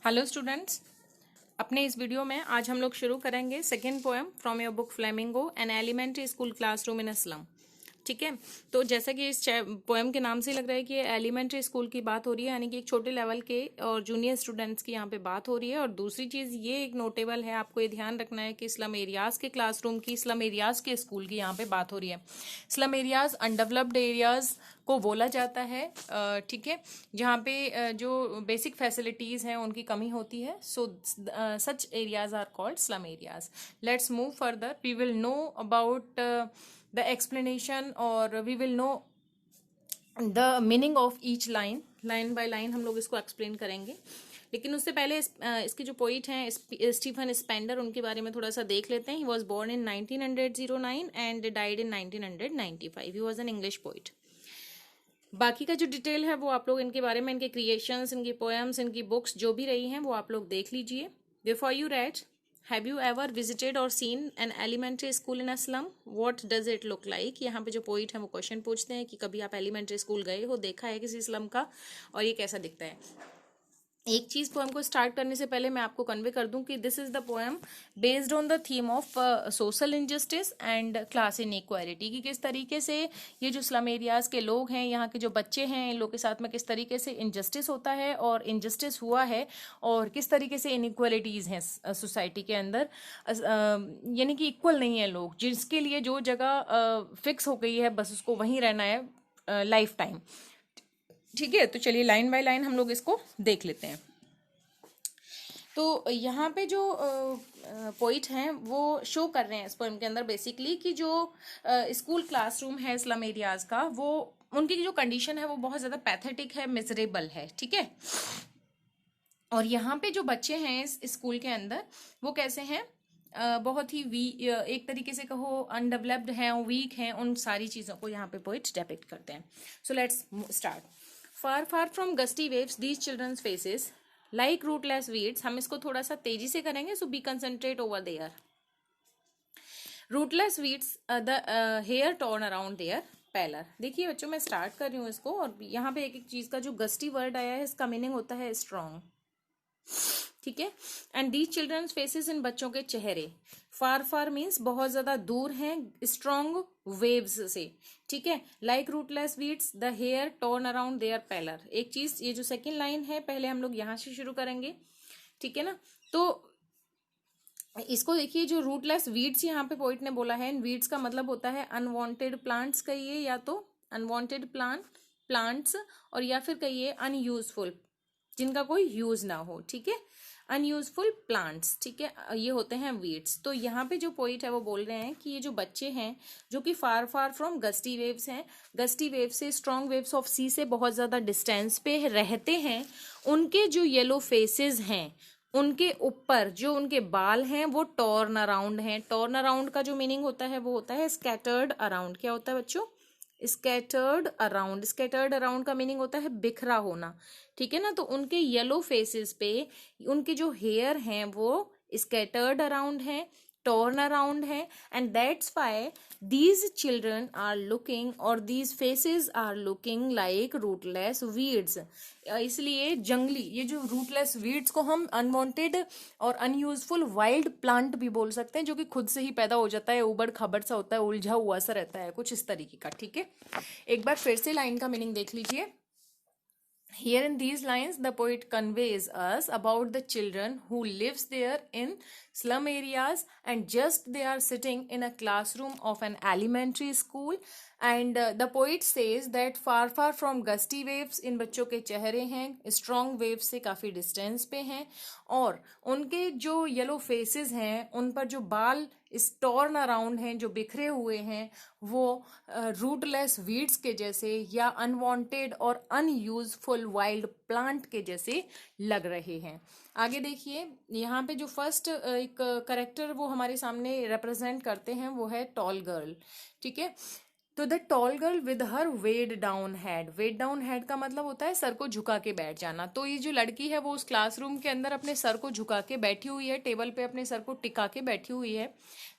Hello students, अपने इस video में आज हम लोग शुरू करेंगे second poem from your book Flamingo an elementary school classroom in a slum. ठीक है, तो जैसा कि इस पोएम के नाम से लग रहा है कि एलिमेंट्री स्कूल की बात हो रही है, यानी कि एक छोटे लेवल के और जूनियर स्टूडेंट्स की यहाँ पे बात हो रही है। और दूसरी चीज़ ये एक नोटेबल है, आपको ये ध्यान रखना है कि स्लम एरियाज़ के क्लासरूम की, स्लम एरियाज़ के स्कूल की यहाँ पे बात हो रही है। स्लम एरियाज़ अनडेवलप्ड एरियाज़ को बोला जाता है, ठीक है, जहाँ पे जो बेसिक फैसिलिटीज़ हैं उनकी कमी होती है। So such areas are called slum areas. Let's move further, we will know about the explanation or we will know the meaning of each line, line by line हम लोग इसको एक्सप्लेन करेंगे। लेकिन उससे पहले इसके जो पोइट हैं स्टीफन स्पेंडर, उनके बारे में थोड़ा सा देख लेते हैं। He was born in 1909 and died in 1995। He was an English poet. बाकी का जो डिटेल है वो आप लोग इनके बारे में, इनके क्रिएशंस, इनकी पोएम्स, इनकी बुक्स जो भी रही हैं वो आप लोग देख लीजिए। Before you read, have you ever visited or seen an elementary school in a slum? What does it look like? यहाँ पे जो पोइट है वो क्वेश्चन पूछते हैं कि कभी आप एलिमेंट्री स्कूल गए हो, देखा है किसी स्लम का, और ये कैसा दिखता है। एक चीज पोएम को स्टार्ट करने से पहले मैं आपको कन्वे कर दूं कि this is the poem based on the theme of social injustice and class inequality, कि किस तरीके से ये जो स्लम एरियाज के लोग हैं, यहाँ के जो बच्चे हैं, इन लोग के साथ में किस तरीके से इनजस्टिस होता है और इनजस्टिस हुआ है, और किस तरीके से इनइक्वालिटीज हैं सोसाइटी के अंदर। यानी कि इक्वल नहीं है लोग, जिसके लिए जो जगह फिक्स हो गई है बस उसको वहीं रहना है लाइफ टाइम। ठीक है, तो चलिए लाइन बाय लाइन हम लोग इसको देख लेते हैं। तो यहाँ पे जो पोइट हैं वो शो कर रहे हैं इस पोएम के अंदर बेसिकली कि जो स्कूल क्लासरूम है स्लम एरियाज का, वो उनकी जो कंडीशन है वो बहुत ज़्यादा पैथेटिक है, मिजरेबल है। ठीक है, और यहाँ पे जो बच्चे हैं इस स्कूल के अंदर वो कैसे हैं, बहुत ही एक तरीके से कहो अनडेवलप्ड हैं, वीक हैं, उन सारी चीज़ों को यहाँ पे पोइट डेपिक्ट करते हैं। So let's start. Far far from gusty waves these children's faces like rootless weeds. हम इसको थोड़ा सा तेजी से करेंगे, so be concentrate over there. Rootless weeds the hair torn around their pallor. देखिए बच्चों, मैं स्टार्ट कर रही हूँ इसको, और यहाँ पे एक एक चीज का जो गस्टी वर्ड आया है इसका मीनिंग होता है स्ट्रॉन्ग। ठीक है, एंड दीज चिल्ड्रंस फेसेस, इन बच्चों के चेहरे। फार फार मीन्स बहुत ज्यादा दूर हैं, स्ट्रॉन्ग वेव्स से। ठीक है, like rootless weeds the hair torn around their pallor. एक चीज, ये जो सेकंड लाइन है पहले हम लोग यहां से शुरू करेंगे। ठीक है ना, तो इसको देखिए, जो रूटलेस वीड्स यहाँ पे पोइट ने बोला है, इन वीड्स का मतलब होता है अनवांटेड प्लांट्स कहिए, या तो अनवांटेड प्लांट्स, और या फिर कहिए अनयूजफुल, जिनका कोई यूज ना हो। ठीक है, अनयूजफुल प्लांट्स। ठीक है, ये होते हैं वीड्स। तो यहाँ पे जो पोइट है वो बोल रहे हैं कि ये जो बच्चे हैं जो कि फार फार फ्रॉम गस्टी वेव्स हैं, गस्टी वेव से, स्ट्रॉन्ग वेव्स ऑफ सी से बहुत ज्यादा डिस्टेंस पे रहते हैं, उनके जो येलो फेसेस हैं, उनके ऊपर जो उनके बाल हैं वो टॉर्न अराउंड हैं। टॉर्न अराउंड का जो मीनिंग होता है वो होता है स्कैटर्ड अराउंड। क्या होता है बच्चों? Scattered around. स्कैटर्ड अराउंड का मीनिंग होता है बिखरा होना। ठीक है ना, तो उनके येलो फेसेस पे उनके जो हेयर हैं वो स्कैटर्ड अराउंड हैं, टॉर्न अराउंड है, and that's why these children are looking, और these faces are looking like rootless weeds. इसलिए जंगली, ये जो रूटलेस वीड्स को हम अनवांटेड और अनयूजफुल वाइल्ड प्लांट भी बोल सकते हैं, जो कि खुद से ही पैदा हो जाता है, उबड़ खाबड़ सा होता है, उलझा हुआ सा रहता है, कुछ इस तरीके का। ठीक है, एक बार फिर से लाइन का मीनिंग देख लीजिए। Here in these lines, the poet conveys us about the children who lives there in slum areas, and just they are sitting in a classroom of an elementary school, and the poet says that far far from gusty waves, इन बच्चों के चेहरे हैं strong waves से काफी distance पे हैं, और उनके जो yellow faces हैं, उन पर जो बाल टॉर्न अराउंड हैं, जो बिखरे हुए हैं, वो रूटलेस वीड्स के जैसे या अनवांटेड और अनयूजफुल वाइल्ड प्लांट के जैसे लग रहे हैं। आगे देखिए, यहाँ पे जो फर्स्ट एक करेक्टर वो हमारे सामने रिप्रेजेंट करते हैं वो है टॉल गर्ल। ठीक है, तो the tall girl with her weighed down head, weighed down head का मतलब होता है सर को झुका के बैठ जाना। तो ये जो लड़की है वो उस क्लासरूम के अंदर अपने सर को झुका के बैठी हुई है, टेबल पे अपने सर को टिका के बैठी हुई है।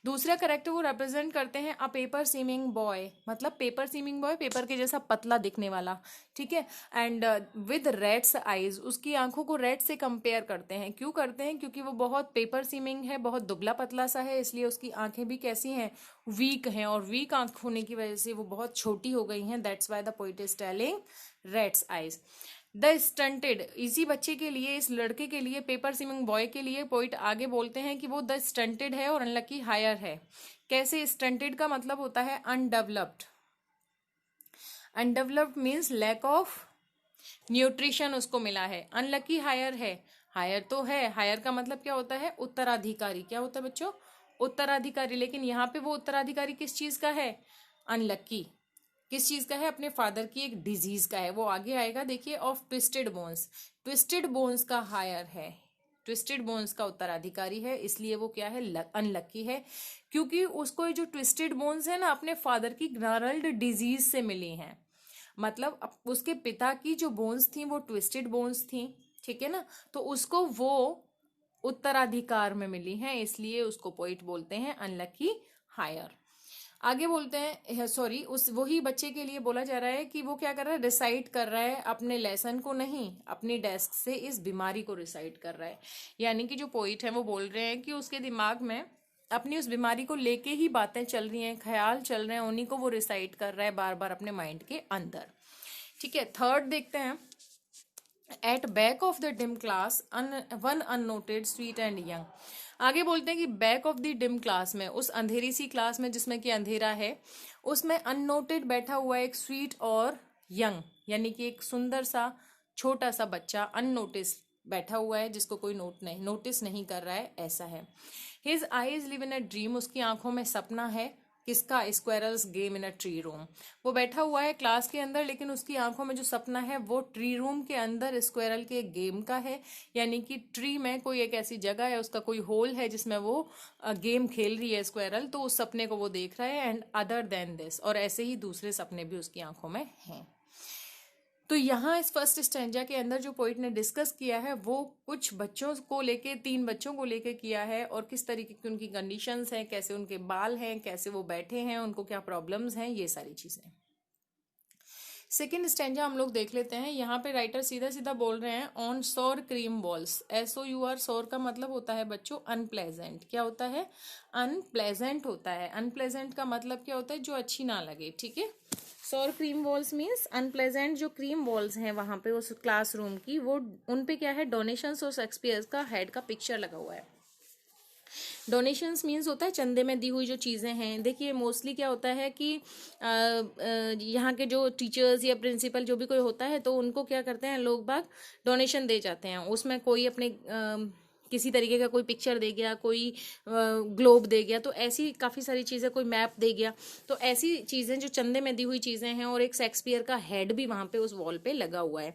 दूसरा करेक्टर वो रिप्रेजेंट करते हैं अ पेपर सीमिंग बॉय, मतलब पेपर सीमिंग बॉय, पेपर के जैसा पतला दिखने वाला, ठीक है। एंड विद रेड्स आईज, उसकी आंखों को रेड से कंपेयर करते हैं। क्यों करते हैं? क्योंकि वो बहुत पेपर सीमिंग है, बहुत दुबला पतला सा है, इसलिए उसकी आंखें भी कैसी हैं, वीक हैं, और वीक आंख होने की वजह से वो बहुत छोटी हो गई हैं। That's why the poet is telling rat's eyes. The stunted, इसी बच्चे के लिए, इस लड़के के लिए, पेपर सीमिंग बॉय के लिए पोइट आगे बोलते हैं कि वो द स्टंटेड है और अनलकी हायर है। कैसे? स्टंटेड का मतलब होता है undeveloped, undeveloped means lack of nutrition उसको मिला है। अनलकी हायर है, हायर तो है, हायर का मतलब क्या होता है? उत्तराधिकारी। क्या होता है बच्चों? उत्तराधिकारी। लेकिन यहाँ पे वो उत्तराधिकारी किस चीज का है? अनलकी। किस चीज का है? अपने फादर की एक डिजीज का है, वो आगे आएगा देखिए। Of twisted bones, twisted bones का हायर है, ट्विस्टेड बोन्स का उत्तराधिकारी है, इसलिए वो क्या है? अनलकी है। क्योंकि उसको जो ट्विस्टेड बोन्स है ना, अपने फादर की ग्नारल्ड डिजीज से मिली हैं। मतलब उसके पिता की जो बोन्स थी वो ट्विस्टेड बोन्स थी, ठीक है ना। तो उसको वो उत्तराधिकार में मिली हैं, इसलिए उसको पोइट बोलते हैं अनलकी हायर। आगे बोलते हैं, सॉरी, उस वही बच्चे के लिए बोला जा रहा है कि वो क्या कर रहा है? रिसाइट कर रहा है अपने लेसन को, नहीं, अपनी डेस्क से इस बीमारी को रिसाइट कर रहा है। यानी कि जो पोइट है वो बोल रहे हैं कि उसके दिमाग में अपनी उस बीमारी को लेके ही बातें चल रही हैं, ख्याल चल रहे हैं, उन्हीं को वो रिसाइट कर रहा है बार बार अपने माइंड के अंदर, ठीक है। थर्ड देखते हैं, at back of the dim class one unnoted sweet and young. आगे बोलते हैं कि back of the dim class में, उस अंधेरी सी क्लास में जिसमें कि अंधेरा है, उसमें अननोटेड बैठा हुआ एक स्वीट और यंग, यानी कि एक सुंदर सा छोटा सा बच्चा अननोटिस बैठा हुआ है, जिसको कोई नोटिस नहीं कर रहा है, ऐसा है। His eyes live in a dream, उसकी आंखों में सपना है। किसका? Squirrels game in a tree room. वो बैठा हुआ है क्लास के अंदर, लेकिन उसकी आंखों में जो सपना है वो ट्री रूम के अंदर स्क्वेरल के गेम का है। यानी कि ट्री में कोई एक ऐसी जगह है, उसका कोई होल है जिसमें वो गेम खेल रही है स्क्वेरल, तो उस सपने को वो देख रहा है। एंड अदर देन दिस, और ऐसे ही दूसरे सपने भी उसकी आंखों में हैं। तो यहाँ इस फर्स्ट स्टैंजा के अंदर जो पोइट ने डिस्कस किया है वो कुछ बच्चों को लेके, 3 बच्चों को लेके किया है, और किस तरीके की उनकी कंडीशंस हैं, कैसे उनके बाल हैं, कैसे वो बैठे हैं, उनको क्या प्रॉब्लम्स हैं, ये सारी चीजें। सेकेंड स्टैंजा हम लोग देख लेते हैं। यहाँ पे राइटर सीधा सीधा बोल रहे हैं ऑन सौर क्रीम बॉल्स। SOUR, सौर का मतलब होता है बच्चों अनप्लेजेंट। क्या होता है? अनप्लेजेंट होता है। अनप्लेजेंट का मतलब क्या होता है? जो अच्छी ना लगे, ठीक है। सौर क्रीम वॉल्स मीन्स अनप्लेजेंट। जो क्रीम वॉल्स हैं वहां पे उस क्लासरूम की, वो उन पे क्या है? डोनेशंस और शेक्सपियर का हेड का पिक्चर लगा हुआ है। डोनेशंस मीन्स होता है चंदे में दी हुई जो चीज़ें हैं। देखिए मोस्टली क्या होता है कि यहाँ के जो टीचर्स या प्रिंसिपल जो भी कोई होता है, तो उनको क्या करते हैं लोग बाग? डोनेशन दे जाते हैं। उसमें कोई अपने किसी तरीके का कोई पिक्चर दे गया, कोई ग्लोब दे गया, तो ऐसी काफ़ी सारी चीज़ें, कोई मैप दे गया, तो ऐसी चीज़ें जो चंदे में दी हुई चीज़ें हैं, और एक शेक्सपियर का हेड भी वहाँ पे उस वॉल पे लगा हुआ है।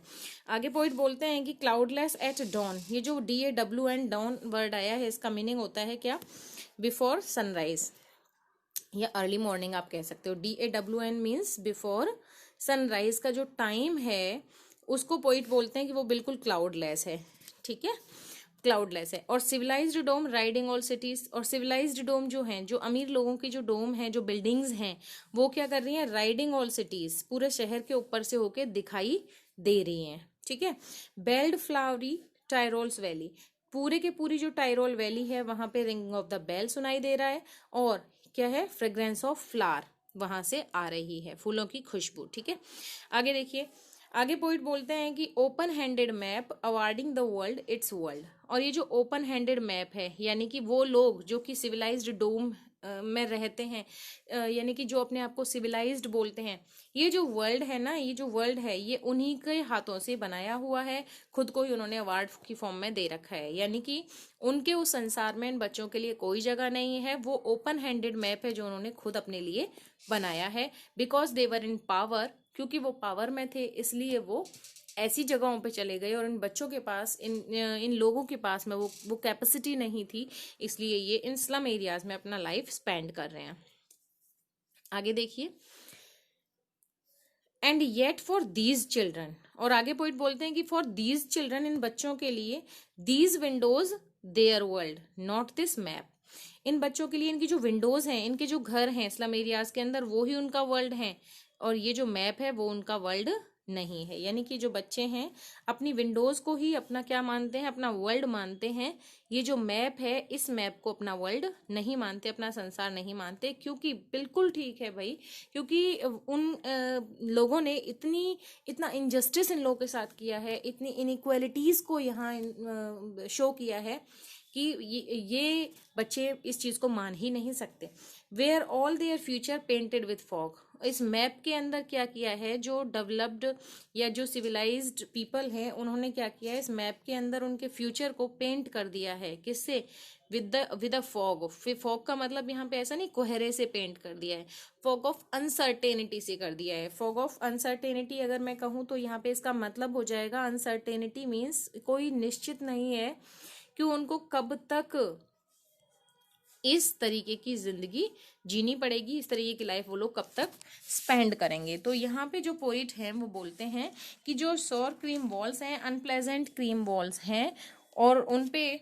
आगे पोइट बोलते हैं कि क्लाउडलेस एट डॉन, ये जो DAWN डॉन वर्ड आया है, इसका मीनिंग होता है क्या? बिफोर सनराइज या अर्ली मॉर्निंग आप कह सकते हो। DAWN मीन्स बिफोर सनराइज का जो टाइम है उसको पोइट बोलते हैं कि वो बिल्कुल क्लाउडलेस है, ठीक है, क्लाउडलेस है। और सिविलाइज्ड डोम राइडिंग ऑल सिटीज, और सिविलाइज्ड डोम जो हैं, जो अमीर लोगों की जो डोम है, जो बिल्डिंग्स हैं, वो क्या कर रही हैं? राइडिंग ऑल सिटीज, पूरे शहर के ऊपर से होके दिखाई दे रही हैं, ठीक है। बेल्ड फ्लावरी टायरोल्स वैली, पूरे के पूरी जो टायरोल वैली है वहां पे रिंगिंग ऑफ द बेल सुनाई दे रहा है, और क्या है? फ्रेग्रेंस ऑफ फ्लावर वहां से आ रही है, फूलों की खुशबू, ठीक है। आगे देखिए, आगे पोइट बोलते हैं कि open handed map awarding the world it's world. और ये जो ओपन हैंडेड मैप है, यानी कि वो लोग जो कि सिविलाइज्ड डोम में रहते हैं, यानी कि जो अपने आप को सिविलाइज्ड बोलते हैं, ये जो वर्ल्ड है ना, ये जो वर्ल्ड है, ये उन्हीं के हाथों से बनाया हुआ है, खुद को ही उन्होंने अवार्ड की फॉर्म में दे रखा है। यानी कि उनके उस संसार में इन बच्चों के लिए कोई जगह नहीं है, वो ओपन हैंडेड मैप है जो उन्होंने खुद अपने लिए बनाया है। Because they were in power, क्योंकि वो पावर में थे, इसलिए वो ऐसी जगहों पे चले गए, और इन बच्चों के पास, इन लोगों के पास में वो कैपेसिटी नहीं थी, इसलिए ये इन स्लम एरियाज में अपना लाइफ स्पेंड कर रहे हैं। आगे देखिए, and yet for these children, और आगे पॉइंट बोलते हैं कि फॉर दीज चिल्ड्रन, इन बच्चों के लिए, these windows their world not this map, इन बच्चों के लिए इनकी जो विंडोज हैं, इनके जो घर हैं स्लम एरियाज के अंदर, वो ही उनका वर्ल्ड है, और ये जो मैप है वो उनका वर्ल्ड नहीं है। यानी कि जो बच्चे हैं अपनी विंडोज को ही अपना क्या मानते हैं, अपना वर्ल्ड मानते हैं। ये जो मैप है, इस मैप को अपना वर्ल्ड नहीं मानते, अपना संसार नहीं मानते। क्योंकि बिल्कुल ठीक है भाई, क्योंकि उन लोगों ने इतना इनजस्टिस इन लोगों के साथ किया है, इतनी इनइक्वालिटीज को यहाँ शो किया है कि ये बच्चे इस चीज को मान ही नहीं सकते। Where all their future painted with fog, इस मैप के अंदर क्या किया है, जो डेवलप्ड या जो सिविलाइज्ड पीपल हैं, उन्होंने क्या किया है, इस मैप के अंदर उनके फ्यूचर को पेंट कर दिया है। किससे? With a fog. फॉग का मतलब यहाँ पे ऐसा नहीं कोहरे से पेंट कर दिया है, फॉग ऑफ अनसर्टेनिटी से कर दिया है। फॉग ऑफ अनसर्टेनिटी अगर मैं कहूँ तो यहाँ पे इसका मतलब हो जाएगा, अनसर्टेनिटी मीन्स कोई निश्चित नहीं है कि उनको कब तक इस तरीके की जिंदगी जीनी पड़ेगी, इस तरीके की लाइफ वो लोग कब तक स्पेंड करेंगे। तो यहाँ पे जो पोइट हैं वो बोलते हैं कि जो सॉर क्रीम वॉल्स हैं, अनप्लेजेंट क्रीम वॉल्स हैं, और उन पे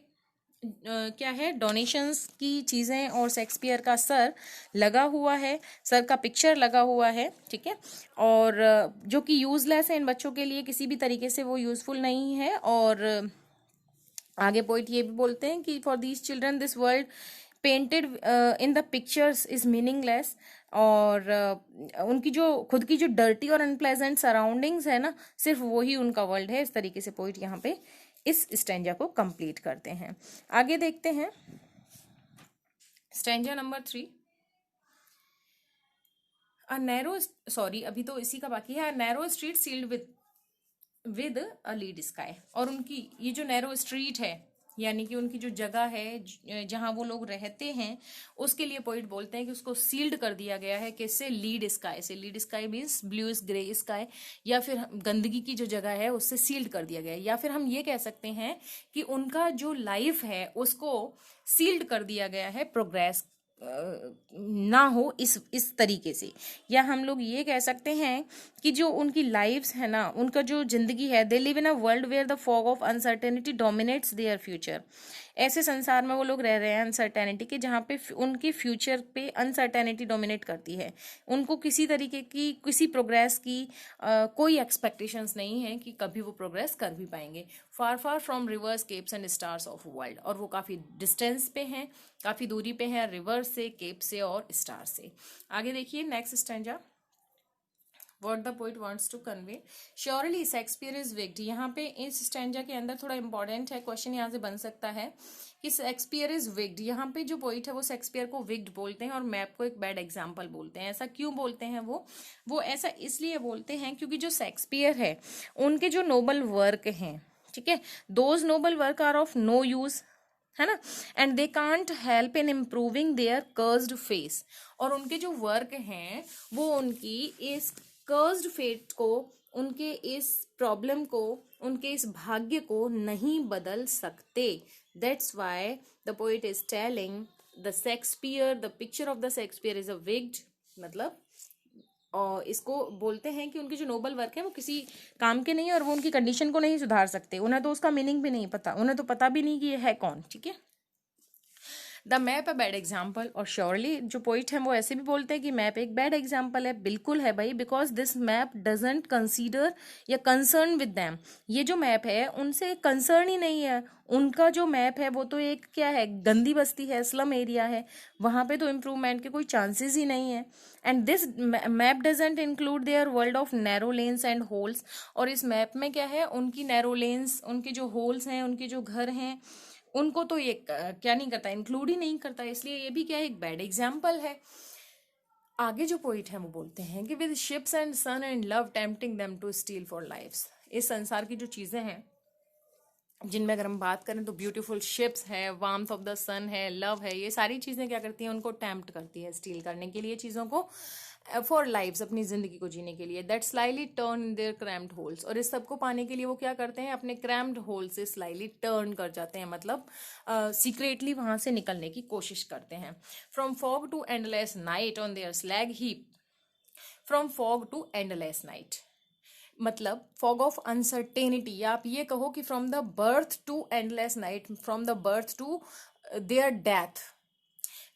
क्या है, डोनेशंस की चीज़ें और शेक्सपियर का सर लगा हुआ है, सर का पिक्चर लगा हुआ है, ठीक है, और जो कि यूजलेस है इन बच्चों के लिए, किसी भी तरीके से वो यूजफुल नहीं है। और आगे पोइट ये भी बोलते हैं कि for these children this world painted in the pictures is meaningless, और उनकी जो खुद की जो डर्टी और अनप्लेजेंट सराउंडिंग्स है ना, सिर्फ वही उनका वर्ल्ड है। इस तरीके से पोइट यहाँ पे इस स्टैंजा को कंप्लीट करते हैं। आगे देखते हैं stanza number 3। A narrow, sorry अभी तो इसी का बाकी है। Narrow street sealed with a lead sky, और उनकी ये जो नैरो स्ट्रीट है, यानी कि उनकी जो जगह है जहां वो लोग रहते हैं, उसके लिए पोइट बोलते हैं कि उसको सील्ड कर दिया गया है। किससे? लीड स्काई से। Lead sky means blue grey sky, या फिर गंदगी की जो जगह है उससे सील्ड कर दिया गया है। या फिर हम ये कह सकते हैं कि उनका जो लाइफ है उसको सील्ड कर दिया गया है, प्रोग्रेस ना हो इस तरीके से। या हम लोग ये कह सकते हैं कि जो उनकी लाइफ्स है ना, उनका जो जिंदगी है, they live in a world where the fog of uncertainty dominates their future. ऐसे संसार में वो लोग रह रहे हैं अनसर्टेनिटी के, जहाँ पे उनके फ्यूचर पे अनसर्टेनिटी डोमिनेट करती है। उनको किसी तरीके की, किसी प्रोग्रेस की कोई एक्सपेक्टेशंस नहीं है कि कभी वो प्रोग्रेस कर भी पाएंगे। Far far from rivers, capes and stars of world, और वो काफ़ी डिस्टेंस पे हैं, काफ़ी दूरी पे हैं रिवर से, केप से और स्टार से। आगे देखिए next stanza, what the poet wants to convey. Surely Shakespeare is wicked, यहाँ पे इस स्टैंजा के अंदर थोड़ा इंपॉर्टेंट है, क्वेश्चन यहाँ से बन सकता है कि शेक्सपियर इज विक्ड। यहाँ पे जो पोइट है वो शेक्सपियर को विक्ड बोलते हैं और मैप को एक बैड एग्जाम्पल बोलते हैं। ऐसा क्यों बोलते हैं? वो ऐसा इसलिए बोलते हैं क्योंकि जो शेक्सपियर है उनके जो नोबल वर्क हैं, ठीक है, those noble work are of no use, है ना, and they can't help in improving their cursed face, और उनके जो वर्क हैं वो उनकी इस कर्स्ड फेट को, उनके इस प्रॉब्लम को, उनके इस भाग्य को नहीं बदल सकते। That's why the poet is telling the Shakespeare, the picture of the Shakespeare is a wicked, मतलब और इसको बोलते हैं कि उनके जो नोबल वर्क है वो किसी काम के नहीं है और वो उनकी कंडीशन को नहीं सुधार सकते। उन्हें तो उसका मीनिंग भी नहीं पता, उन्हें तो पता भी नहीं कि ये है कौन, ठीक है। The map a bad example, और श्योरली जो पोइट है वो ऐसे भी बोलते हैं कि मैप एक बैड एग्जाम्पल है। बिल्कुल है भाई, because this map doesn't consider या कंसर्न विद दैम। ये जो मैप है उनसे कंसर्न ही नहीं है। उनका जो मैप है वो तो एक क्या है, गंदी बस्ती है, स्लम एरिया है, वहाँ पे तो इम्प्रूवमेंट के कोई चांसेस ही नहीं है। And this map doesn't include there world of narrow lens and holes, और इस मैप में क्या है, उनकी नैरो लेन्स, उनके जो होल्स हैं, उनके जो घर हैं, उनको तो ये क्या नहीं करता, इंक्लूड ही नहीं करता। इसलिए ये भी क्या है, एक बैड एग्जाम्पल है। आगे जो पोइट है वो बोलते हैं कि with ships and sun and love tempting them to steal for life's, इस संसार की जो चीजें हैं जिनमें अगर हम बात करें तो ब्यूटीफुल शिप्स है, वार्मथ ऑफ द सन है, लव है, ये सारी चीजें क्या करती हैं, उनको टेम्प्ट करती है स्टील करने के लिए चीजों को, फॉर लाइफ्स, अपनी जिंदगी को जीने के लिए। That slightly turn in their crammed holes, और इस सबको पाने के लिए वो क्या करते हैं, अपने क्रैम्ड होल से स्लाइली टर्न कर जाते हैं, मतलब सीक्रेटली वहां से निकलने की कोशिश करते हैं। From fog to endless night on their slag heap, from fog to endless night, मतलब फॉग ऑफ अनसर्टेनिटी, या आप ये कहो कि from the birth to endless night, from the birth to their death,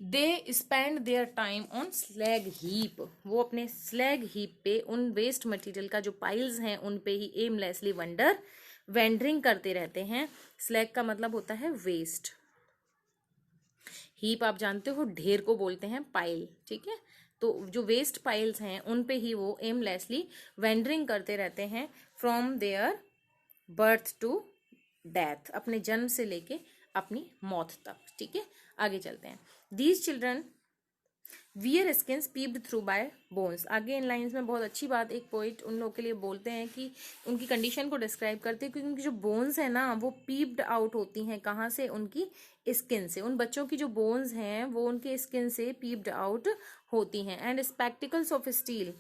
they spend their time on slag heap, वो अपने slag heap पे, उन वेस्ट मटेरियल का जो पाइल्स हैं उन पे ही एमलेसली वेंडरिंग करते रहते हैं। स्लैग का मतलब होता है वेस्ट, हीप आप जानते हो ढेर को बोलते हैं पाइल, ठीक है। तो जो वेस्ट पाइल्स हैं उन पे ही वो एमलेसली वेंडरिंग करते रहते हैं from their birth to death, अपने जन्म से लेके अपनी मौत तक, ठीक है। आगे चलते हैं। These children wear skins peeped through bye bones, आगे इन लाइंस में बहुत अच्छी बात एक पोइट उन लोगों के लिए बोलते हैं कि उनकी कंडीशन को डिस्क्राइब करते हैं, क्योंकि उनकी जो बोन्स है ना वो पीप्ड आउट होती हैं, कहाँ से, उनकी स्किन से। उन बच्चों की जो बोन्स हैं वो उनके स्किन से पीप्ड आउट होती हैं। एंड स्पेक्टिकल्स ऑफ स्टील,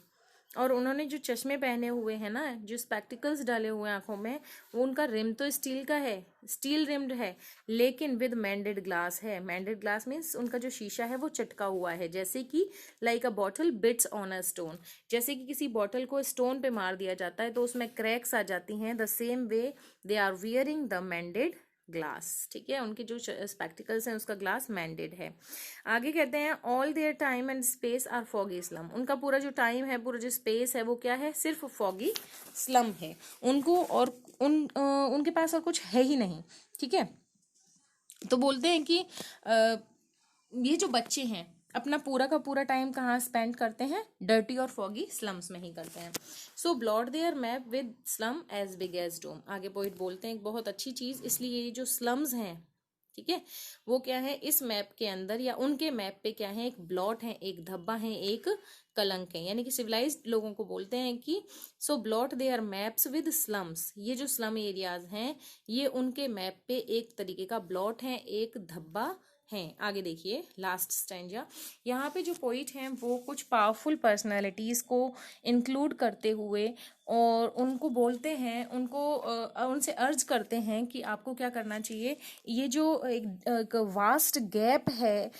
और उन्होंने जो चश्मे पहने हुए हैं ना, जो स्पेक्टिकल्स डाले हुए हैं आंखों में, वो उनका रिम तो स्टील का है, स्टील रिम्ड है, लेकिन विद मैंडेड ग्लास है। मैंडेड ग्लास मीन्स उनका जो शीशा है वो चटका हुआ है, जैसे कि like a bottle beads on a stone, जैसे कि किसी बॉटल को स्टोन पे मार दिया जाता है तो उसमें क्रैक्स आ जाती हैं, the same way they are wearing the mended glass, ठीक है। उनके जो स्पेक्टिकल्स हैं उसका ग्लास मैंडेड है। आगे कहते हैं all their time and space are foggy slum, उनका पूरा जो टाइम है, पूरा जो स्पेस है वो क्या है, सिर्फ फॉगी स्लम है उनको, और उनके पास और कुछ है ही नहीं, ठीक है। तो बोलते हैं कि ये जो बच्चे हैं अपना पूरा का पूरा टाइम कहाँ स्पेंड करते हैं, डर्टी और फॉगी स्लम्स में ही करते हैं। So blot their map with slum as big as doom, आगे पोइट बोलते हैं एक बहुत अच्छी चीज, इसलिए ये जो स्लम्स हैं, ठीक है, वो क्या है इस मैप के अंदर, या उनके मैप पे क्या है, एक ब्लॉट है, एक धब्बा है, एक कलंक है, यानी कि सिविलाइज्ड लोगों को बोलते हैं कि so blot their maps with slums, ये जो स्लम एरियाज हैं ये उनके मैप पे एक तरीके का ब्लॉट है, एक धब्बा हैं। आगे देखिए लास्ट स्टैंजा, यहाँ पे जो पोइट हैं वो कुछ पावरफुल पर्सनालिटीज़ को इंक्लूड करते हुए और उनको बोलते हैं, उनसे अर्ज करते हैं कि आपको क्या करना चाहिए, ये जो एक वास्ट गैप है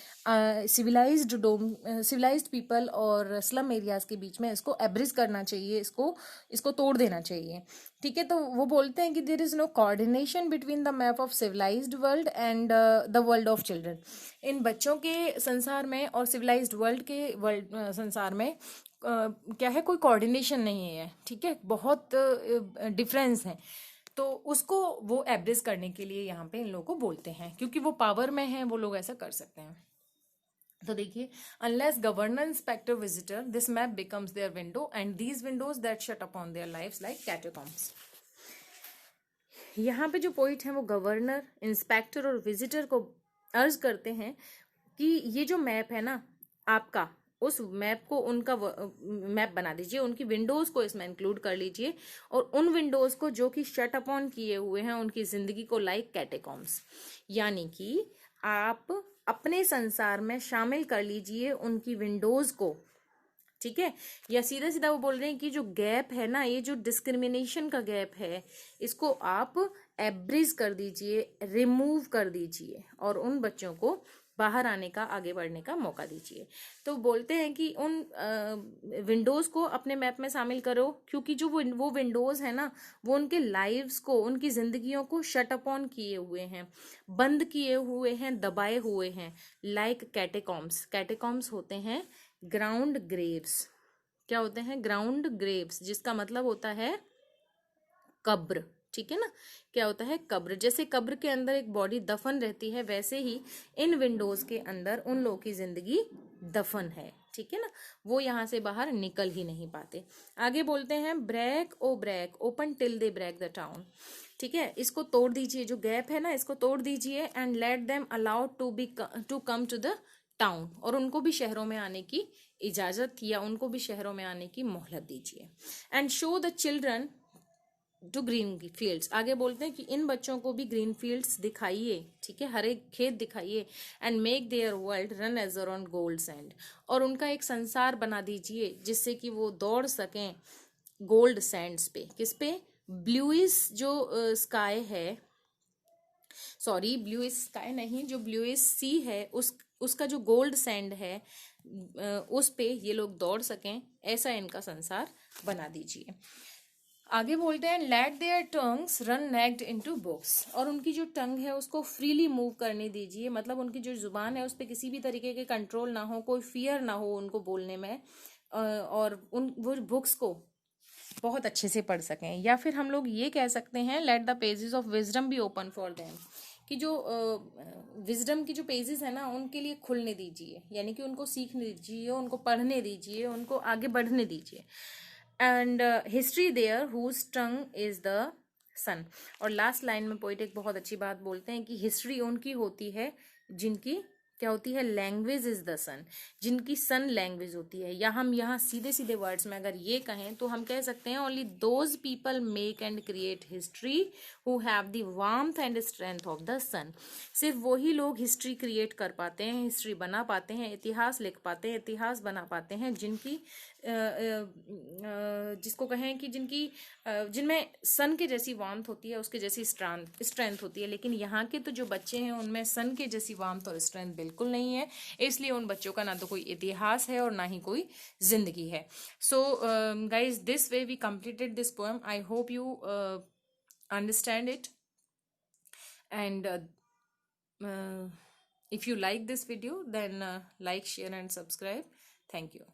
सिविलाइज्ड पीपल और स्लम एरियाज के बीच में, इसको एब्रिज करना चाहिए, इसको तोड़ देना चाहिए, ठीक है। तो वो बोलते हैं कि there is no coordination between the map of civilized world and the world of children, इन बच्चों के संसार में और सिविलाइज्ड वर्ल्ड के संसार में क्या है, कोई कोऑर्डिनेशन नहीं है, ठीक है, बहुत डिफरेंस है। तो उसको वो एब्रिज करने के लिए यहाँ पे इन लोगों को बोलते हैं, क्योंकि वो पावर में है, वो लोग ऐसा कर सकते हैं। तो देखिए, unless governor inspector visitor this map becomes their window and these windows that shut upon their lives like catacombs. यहाँ पे जो पॉइंट है वो गवर्नर, इंस्पेक्टर और विजिटर को अर्ज करते हैं कि ये जो मैप है ना आपका, उस मैप को उनका मैप बना दीजिए, उनकी विंडोज को इसमें इंक्लूड कर लीजिए, और उन विंडोज को जो कि शट अपॉन किए हुए हैं उनकी जिंदगी को, लाइक कैटेकॉम्स, यानी कि आप अपने संसार में शामिल कर लीजिए उनकी विंडोज को, ठीक है। या सीधा सीधा वो बोल रहे हैं कि जो गैप है ना, ये जो डिस्क्रिमिनेशन का गैप है, इसको आप एब्रिज कर दीजिए, रिमूव कर दीजिए, और उन बच्चों को बाहर आने का, आगे बढ़ने का मौका दीजिए। तो बोलते हैं कि उन विंडोज को अपने मैप में शामिल करो, क्योंकि जो वो विंडोज है ना वो उनके लाइव्स को, उनकी जिंदगियों को शट अपॉन किए हुए हैं, बंद किए हुए हैं, दबाए हुए हैं, लाइक कैटेकॉम्स। कैटेकॉम्स होते हैं ग्राउंड ग्रेव्स। क्या होते हैं? ग्राउंड ग्रेव्स, जिसका मतलब होता है कब्र, ठीक है ना। क्या होता है? कब्र। जैसे कब्र के अंदर एक बॉडी दफन रहती है, वैसे ही इन विंडोज के अंदर उन लोगों की जिंदगी दफन है, ठीक है ना, वो यहाँ से बाहर निकल ही नहीं पाते। आगे बोलते हैं break O break open till they break the town, ठीक है, इसको तोड़ दीजिए, जो गैप है ना इसको तोड़ दीजिए, and let them allowed to come to the town, और उनको भी शहरों में आने की इजाजत, या उनको भी शहरों में आने की मोहलत दीजिए। And show the children to green fields, आगे बोलते हैं कि इन बच्चों को भी ग्रीन फील्ड्स दिखाइए, ठीक है, हरे खेत दिखाइए, and make their world run as around gold sand, और उनका एक संसार बना दीजिए जिससे कि वो दौड़ सकें गोल्ड सैंड्स पे। किस पे? ब्लूइश जो स्काई है, सॉरी ब्लूइश स्काई नहीं, जो ब्लूइश सी है, उसका जो गोल्ड सैंड है, उस पे ये लोग दौड़ सकें, ऐसा इनका संसार बना दीजिए। आगे बोलते हैं let their tongues run naked into books, और उनकी जो टंग है उसको फ्रीली मूव करने दीजिए, मतलब उनकी जो जुबान है उस पर किसी भी तरीके के कंट्रोल ना हो, कोई फियर ना हो उनको बोलने में, और उन वो बुक्स को बहुत अच्छे से पढ़ सकें। या फिर हम लोग ये कह सकते हैं let the pages of wisdom be open for them, कि जो विजडम की जो पेजेस है ना उनके लिए खुलने दीजिए, यानी कि उनको सीखने दीजिए, उनको पढ़ने दीजिए, उनको आगे बढ़ने दीजिए। And history their whose tongue is the sun. और लास्ट लाइन में पोइट एक बहुत अच्छी बात बोलते हैं कि हिस्ट्री उनकी होती है जिनकी क्या होती है, लैंग्वेज इज द सन, जिनकी सन लैंग्वेज होती है। या हम यहाँ सीधे सीधे वर्ड्स में अगर ये कहें तो हम कह सकते हैं only those people make and create history who have the warmth and strength of the sun. सिर्फ वही लोग हिस्ट्री क्रिएट कर पाते हैं, हिस्ट्री बना पाते हैं, इतिहास लिख पाते हैं, इतिहास बना पाते हैं, जिनकी जिसको कहें कि जिनमें सन के जैसी वार्मथ होती है, उसके जैसी स्ट्रेंथ होती है। लेकिन यहाँ के तो जो बच्चे हैं उनमें सन के जैसी वार्मथ और स्ट्रेंथ बिल्कुल नहीं है, इसलिए उन बच्चों का ना तो कोई इतिहास है और ना ही कोई जिंदगी है। So guys, this way we completed this poem. I hope you understand it, and if you like this video, then like, share and subscribe. Thank you.